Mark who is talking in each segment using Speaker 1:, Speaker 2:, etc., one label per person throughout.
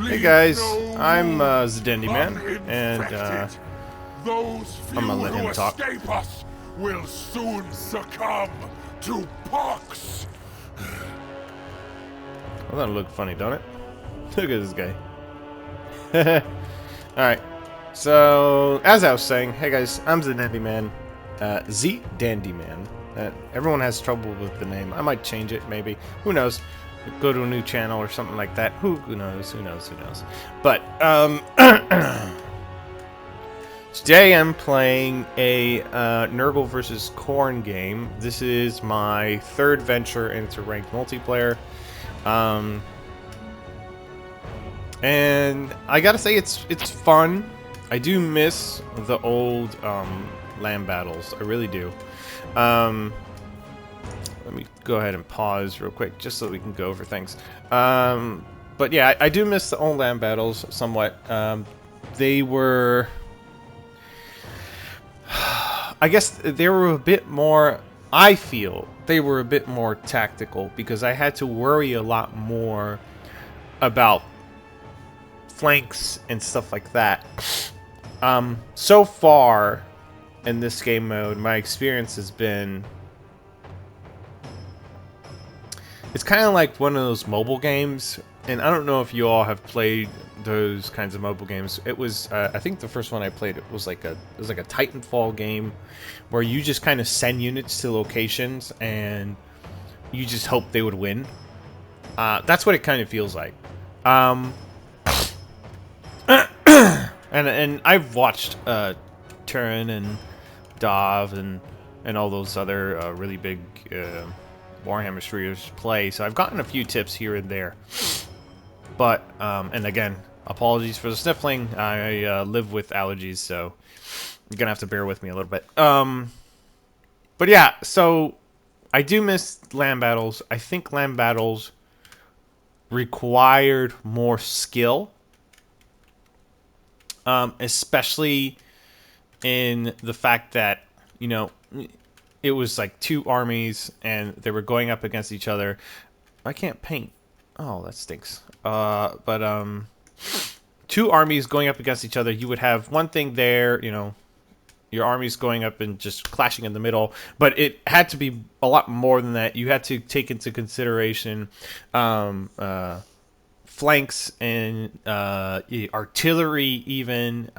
Speaker 1: Hey guys, I'm Zedendi Man, and
Speaker 2: those few
Speaker 1: I'm gonna let him
Speaker 2: who
Speaker 1: talk.
Speaker 2: escape us will soon succumb to pox.
Speaker 1: Well, that'll look funny, don't it? Look at this guy. Alright, so as I was saying, hey guys, I'm Zedendi Man, Z Dandy Man. Everyone has trouble with the name. I might change it, maybe. Who knows? Go to a new channel or something like that. Who knows? Who knows? Who knows? But today I'm playing a Nurgle versus Khorne game. This is my third venture into ranked multiplayer. And I gotta say it's fun. I do miss the old land battles. I really do. Let me go ahead and pause real quick just so we can go over things. But yeah, I do miss the old land battles somewhat. They were... I guess they were a bit more... I feel they were a bit more tactical because I had to worry a lot more about flanks and stuff like that. So far in this game mode, my experience has been... It's kind of like one of those mobile games, and I don't know if you all have played those kinds of mobile games. It was, I think the first one I played, it was like a Titanfall game, where you just kind of send units to locations and you just hope they would win. That's what it kind of feels like. And I've watched Turin and Dov and all those other really big Warhammer streamers play, so I've gotten a few tips here and there. But and again, apologies for the sniffling. I live with allergies, so you're gonna have to bear with me a little bit. But yeah, so I do miss land battles. I think land battles required more skill, especially in the fact that, you know, it was like two armies and they were going up against each other. I can't paint. Oh, that stinks. Two armies going up against each other. You would have one thing there, you know, your armies going up and just clashing in the middle. But it had to be a lot more than that. You had to take into consideration flanks and artillery, even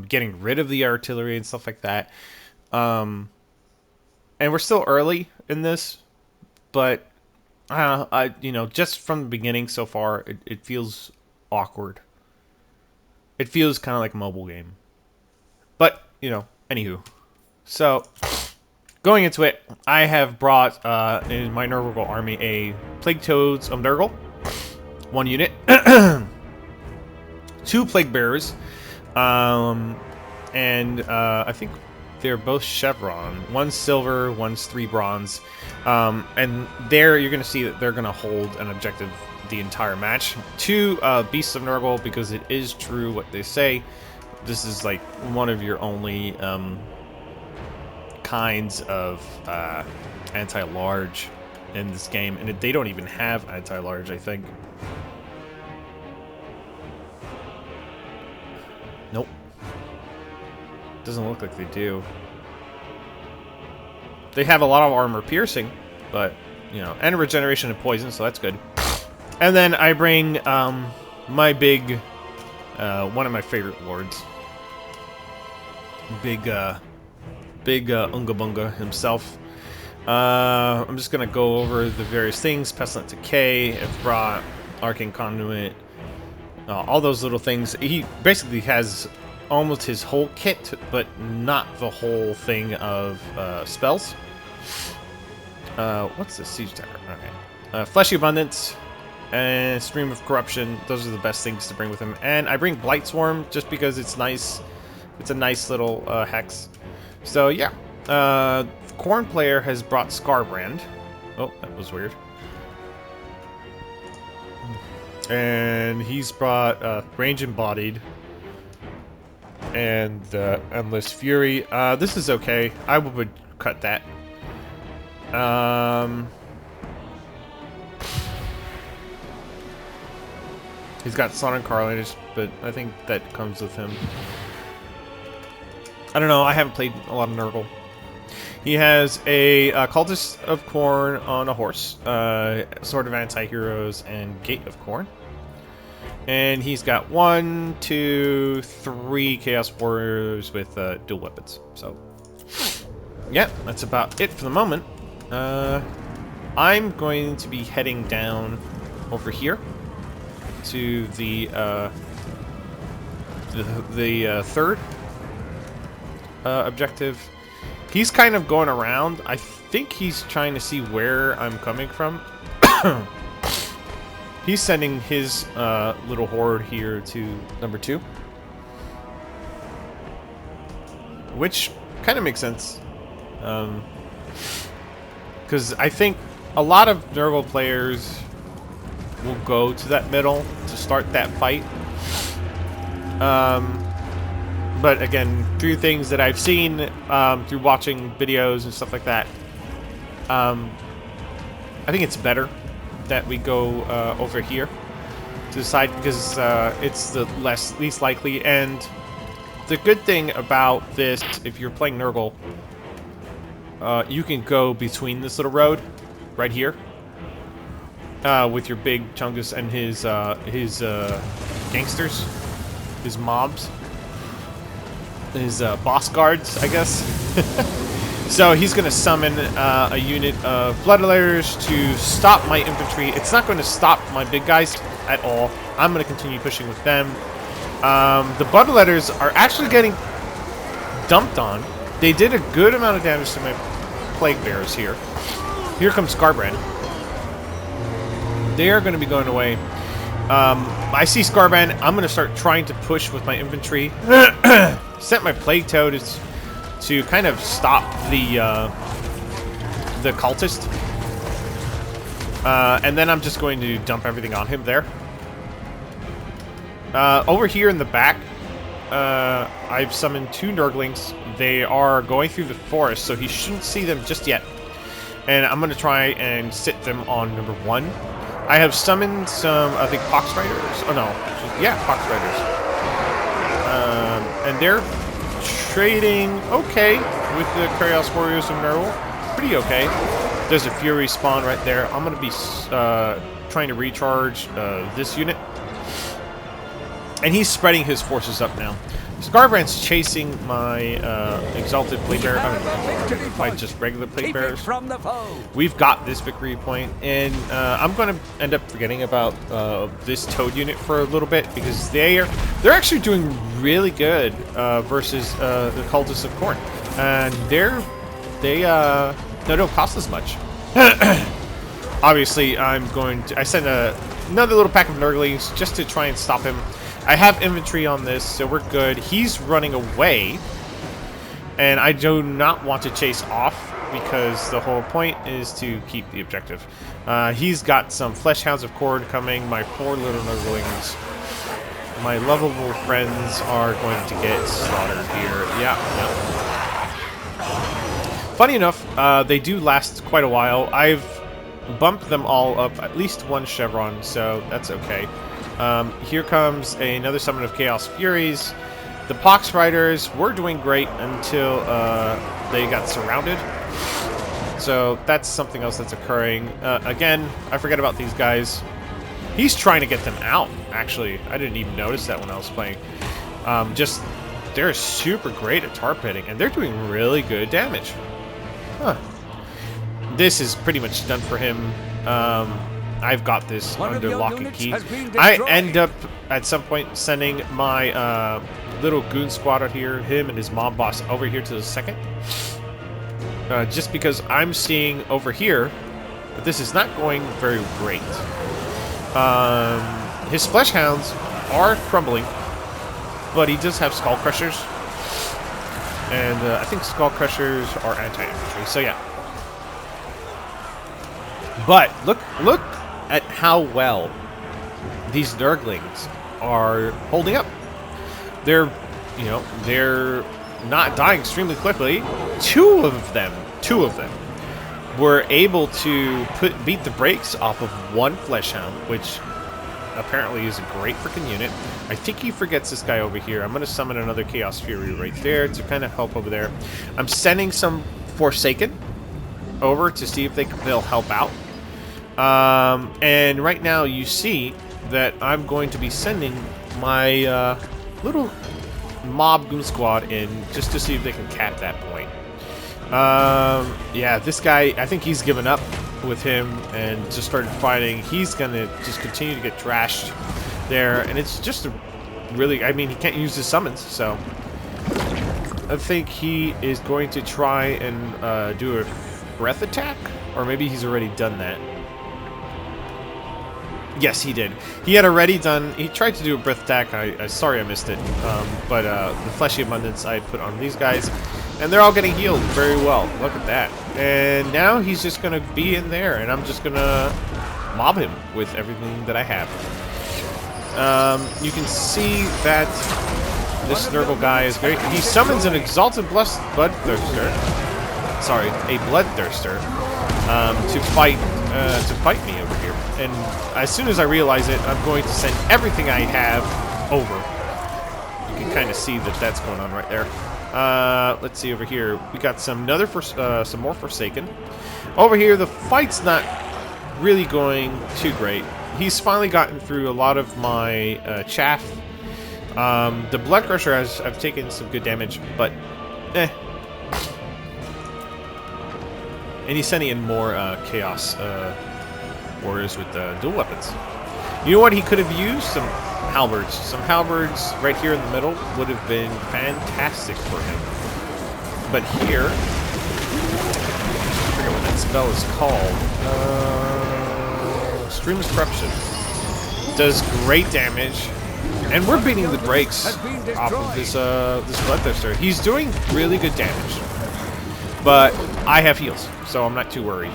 Speaker 1: getting rid of the artillery and stuff like that. And we're still early in this, but you know, just from the beginning so far, it feels awkward. It feels kind of like a mobile game. But, you know, anywho. So, going into it, I have brought in my Nurgle army a Plague Toads of Nurgle, 1 unit, 2 Plague Bearers, and I think they're both chevron. One's silver, one's 3 bronze. And there you're going to see that they're going to hold an objective the entire match. 2 Beasts of Nurgle, because it is true what they say. This is like one of your only kinds of anti-large in this game. And they don't even have anti-large, I think. Nope. Doesn't look like they do. They have a lot of armor piercing, but, you know, and regeneration of poison, so that's good. And then I bring my big, one of my favorite lords. Big Unga Bunga himself. I'm just gonna go over the various things. Pestilent Decay, Evra, Arcane Conduit, all those little things. He basically has almost his whole kit, but not the whole thing of spells. What's the siege tower? Okay. Fleshy Abundance and Stream of Corruption. Those are the best things to bring with him. And I bring Blight Swarm just because it's nice. It's a nice little hex. So yeah, Corne player has brought Scarbrand. Oh, that was weird. And he's brought Range Embodied and Endless Fury. This is okay. I would cut that. He's got Sonic Carnage, but I think that comes with him. I don't know, I haven't played a lot of Nurgle. He has a Cultist of Khorne on a horse, Sword of Anti-Heroes, and Gate of Khorne. And he's got 1, 2, 3 Chaos Warriors with dual weapons. So, yeah, that's about it for the moment. I'm going to be heading down over here to the third objective. He's kind of going around. I think he's trying to see where I'm coming from. He's sending his little horde here to number 2. Which kind of makes sense. Because I think a lot of Nurgle players will go to that middle to start that fight. But again, through things that I've seen, through watching videos and stuff like that, I think it's better that we go over here to the side, because it's the least likely. And the good thing about this, if you're playing Nurgle, you can go between this little road right here with your big Chungus and his gangsters, his mobs, his boss guards, I guess. So he's going to summon a unit of Bloodletters to stop my infantry. It's not going to stop my big guys at all. I'm going to continue pushing with them. The Bloodletters are actually getting dumped on. They did a good amount of damage to my Plague Bearers here. Here comes Scarbrand. They are going to be going away. I see Scarbrand. I'm going to start trying to push with my infantry. Set my Plague Toad to kind of stop the cultist. And then I'm just going to dump everything on him there. Over here in the back, I've summoned 2 Nurglings. They are going through the forest, so he shouldn't see them just yet. And I'm going to try and sit them on number 1. I have summoned some, I think, Pox Riders. Oh, no. Yeah, Pox Riders. And they're trading okay with the Chaos Warriors of Nurgle. Pretty okay. There's a Fury spawn right there. I'm going to be trying to recharge this unit. And he's spreading his forces up now. Scarbrand's chasing my Exalted Plague Bearer. My just regular Plague Bearers. We've got this victory point, and I'm going to end up forgetting about this Toad unit for a little bit, because they're actually doing really good versus the Cultists of Khorne, and they don't cost as much. Obviously, I sent another little pack of Nurglings just to try and stop him. I have infantry on this, so we're good. He's running away, and I do not want to chase off, because the whole point is to keep the objective. He's got some Flesh Hounds of Khorne coming. My poor little Nurglings, my lovable friends, are going to get slaughtered here. Yeah. Funny enough, they do last quite a while. I've bumped them all up at least 1 chevron, so that's okay. Here comes another summon of Chaos Furies. The Pox Riders were doing great until they got surrounded. So that's something else that's occurring. Again, I forget about these guys. He's trying to get them out, actually. I didn't even notice that when I was playing. They're super great at tarp hitting, and they're doing really good damage. Huh. This is pretty much done for him. I've got this under lock and key. I end up, at some point, sending my little goon squad out here, him and his mob boss, over here to the second. Just because I'm seeing over here that this is not going very great. His Flesh Hounds are crumbling, but he does have Skull Crushers. And I think Skull Crushers are anti-infantry, so yeah. But look at how well these Nurglings are holding up. They're not dying extremely quickly. Two of them were able to beat the brakes off of 1 Flesh Hound, which apparently is a great freaking unit. I think he forgets this guy over here. I'm going to summon another Chaos Fury right there to kind of help over there. I'm sending some Forsaken over to see if they'll help out. And right now you see that I'm going to be sending my little mob goon squad in just to see if they can cap that point. Yeah, this guy, I think he's given up with him and just started fighting. He's gonna just continue to get trashed there, and it's just a really, I mean, he can't use his summons, so I think he is going to try and do a breath attack, or maybe he's already done that. Yes, he did. He had already done, he tried to do a breath attack. Sorry I missed it, but the fleshy abundance I put on these guys, and they're all getting healed very well. Look at that. And now he's just going to be in there, and I'm just going to mob him with everything that I have. You can see that this Nurgle guy is very... He summons an Exalted Bloodthirster. Sorry, a Bloodthirster to fight me over here. And as soon as I realize it, I'm going to send everything I have over. You can kind of see that that's going on right there. Let's see over here. We got some more Forsaken. Over here, the fight's not really going too great. He's finally gotten through a lot of my chaff. The Blood Crusher I've taken some good damage, but eh. And he's sending in more Chaos Warriors with dual weapons. You know what he could have used? Some halberds. Some halberds right here in the middle would have been fantastic for him. But here, I forget what that spell is called. Stream's Corruption. Does great damage. And we're beating the brakes off of this Bloodthirster. He's doing really good damage. But I have heals, so I'm not too worried.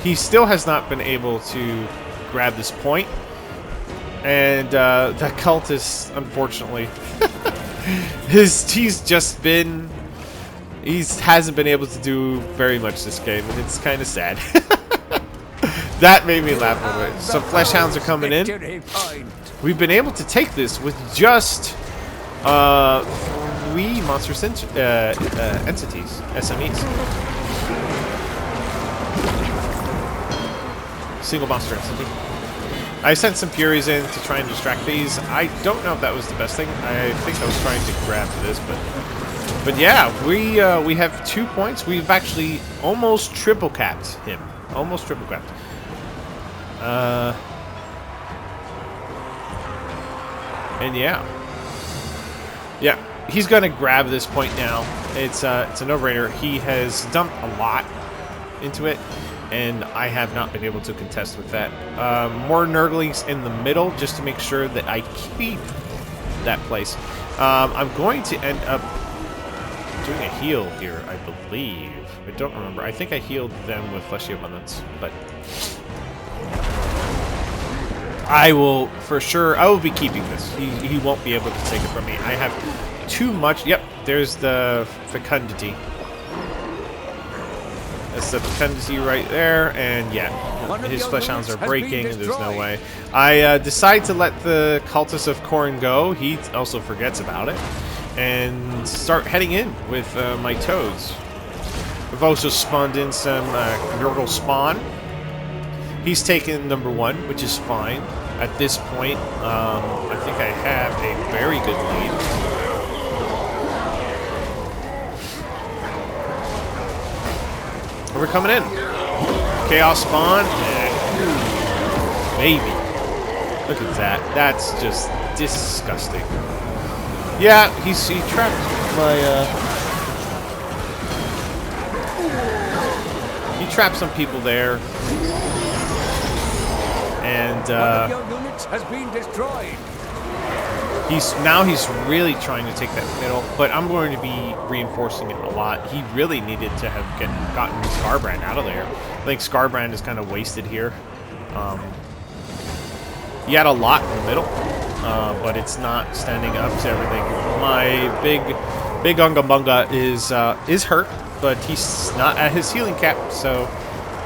Speaker 1: He still has not been able to grab this point. And that cultist, unfortunately, he hasn't been able to do very much this game, and it's kind of sad. That made me laugh a little bit. Some flesh hounds are coming in. We've been able to take this with just 3 monster entities, SMEs. Single monster entity. I sent some Furies in to try and distract these. I don't know if that was the best thing. I think I was trying to grab this, but yeah, we have 2 points. We've actually almost triple capped him. Almost triple capped. And yeah, he's gonna grab this point now. It's a no-brainer. He has dumped a lot into it, and I have not been able to contest with that. More Nurglings in the middle just to make sure that I keep that place. I'm going to end up doing a heal here, I believe. I don't remember. I think I healed them with Fleshy Abundance, but I will, for sure, I will be keeping this. He won't be able to take it from me. I have too much. Yep, there's the Fecundity. That's the Fecundity right there, and yeah, his flesh hounds are breaking, and there's no way. I decide to let the Cultist of Khorne go. He also forgets about it, and start heading in with my toads. We've also spawned in some Nurgle spawn. He's taken number 1, which is fine. At this point, I think I have a very good lead. We're coming in. Chaos spawn. Baby. Look at that. That's just disgusting. Yeah, he trapped my he trapped some people there. And
Speaker 3: has been destroyed.
Speaker 1: He's really trying to take that middle, but I'm going to be reinforcing it a lot. He really needed to have gotten Scarbrand out of there. I think Scarbrand is kind of wasted here. He had a lot in the middle, but it's not standing up to everything. My big Unga Bunga is hurt, but he's not at his healing cap, so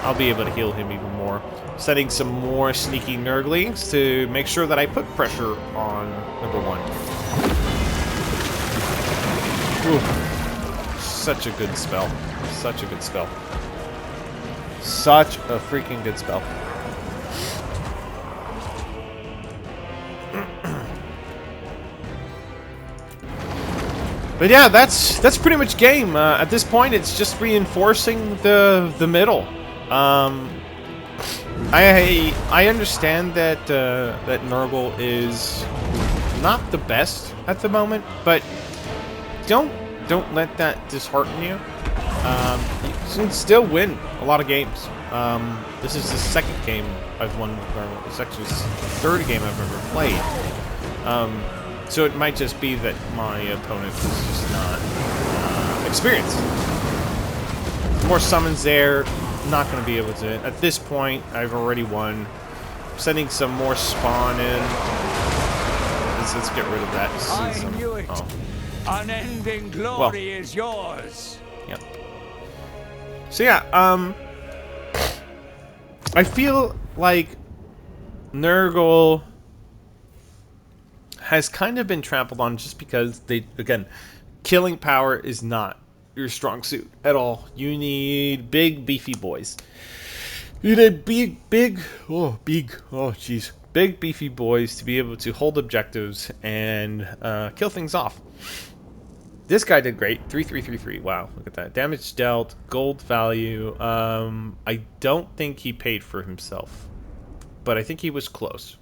Speaker 1: I'll be able to heal him even more. Setting some more sneaky Nurglings to make sure that I put pressure on number 1. Ooh. Such a good spell. Such a good spell. Such a freaking good spell. But yeah, that's pretty much game. At this point, it's just reinforcing the middle. I understand that that Nurgle is not the best at the moment, but don't let that dishearten you. You can still win a lot of games. This is the 2nd game I've won with Nurgle. It's actually the 3rd game I've ever played. So it might just be that my opponent is just not experienced. More summons there, not going to be able to. At this point, I've already won. Sending some more spawn in. Let's get rid of that.
Speaker 3: I knew it.
Speaker 1: Oh.
Speaker 3: Unending glory is yours.
Speaker 1: Yep. So yeah, I feel like Nurgle has kind of been trampled on just because again, killing power is not your strong suit at all. You need big, beefy boys. You need big, beefy boys to be able to hold objectives and kill things off. This guy did great. 3-3-3-3. Wow, look at that. Damage dealt, gold value. I don't think he paid for himself, but I think he was close.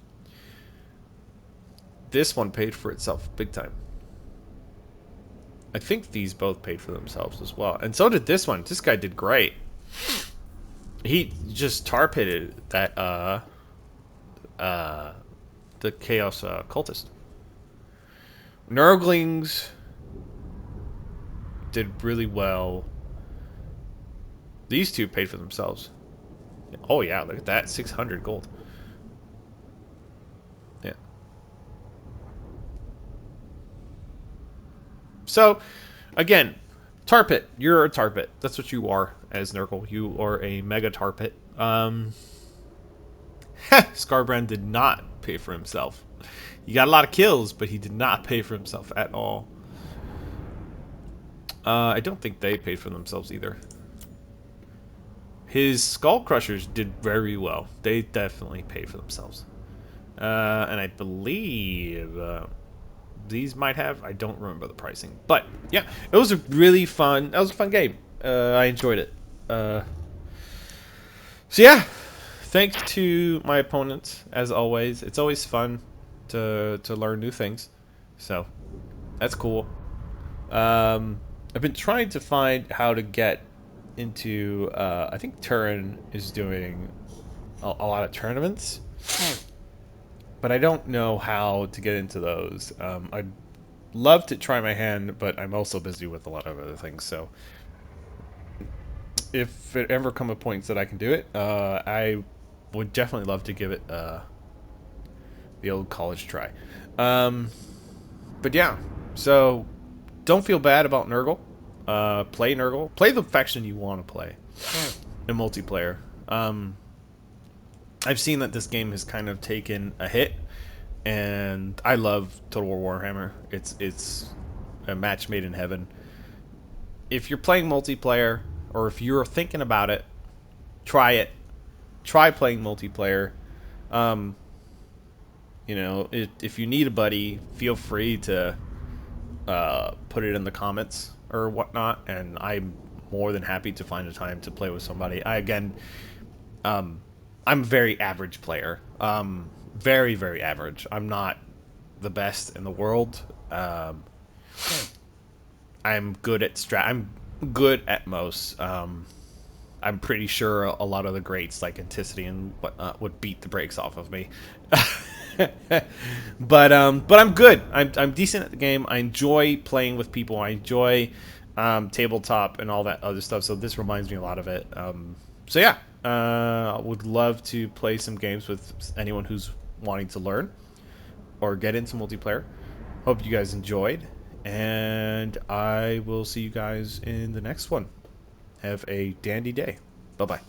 Speaker 1: This one paid for itself big time. I think these both paid for themselves as well. And so did this one. This guy did great. He just tar pitted that the Chaos Cultist. Nurglings did really well. These two paid for themselves. Oh yeah, look at that. 600 gold. Yeah. So, again, tar pit. You're a tar pit. That's what you are as Nurgle. You are a mega tar pit. Scarbrand did not pay for himself. He got a lot of kills, but he did not pay for himself at all. I don't think they paid for themselves either. His Skull Crushers did very well. They definitely paid for themselves. And I believe these might have. I don't remember the pricing. But, yeah, it was a really fun... That was a fun game. I enjoyed it. So, yeah. Thanks to my opponents, as always. It's always fun to learn new things. So, that's cool. I've been trying to find how to get into... I think Turin is doing a lot of tournaments. But I don't know how to get into those. I'd love to try my hand, but I'm also busy with a lot of other things. So if it ever come a point that I can do it, I would definitely love to give it the old college try. But yeah, so don't feel bad about Nurgle. Play Nurgle. Play the faction you want to play in multiplayer. I've seen that this game has kind of taken a hit, and I love Total War Warhammer. It's a match made in heaven. If you're playing multiplayer, or if you're thinking about it, try it. Try playing multiplayer. You know, if you need a buddy, feel free to put it in the comments or whatnot, and I'm more than happy to find a time to play with somebody. I'm a very average player. Very, very average. I'm not the best in the world. I'm good at I'm good at most. I'm pretty sure a lot of the greats like Anticity and whatnot would beat the brakes off of me. but I'm good. I'm decent at the game. I enjoy playing with people. I enjoy tabletop and all that other stuff. So this reminds me a lot of it. So yeah. I would love to play some games with anyone who's wanting to learn or get into multiplayer. Hope you guys enjoyed, and I will see you guys in the next one. Have a dandy day. Bye-bye.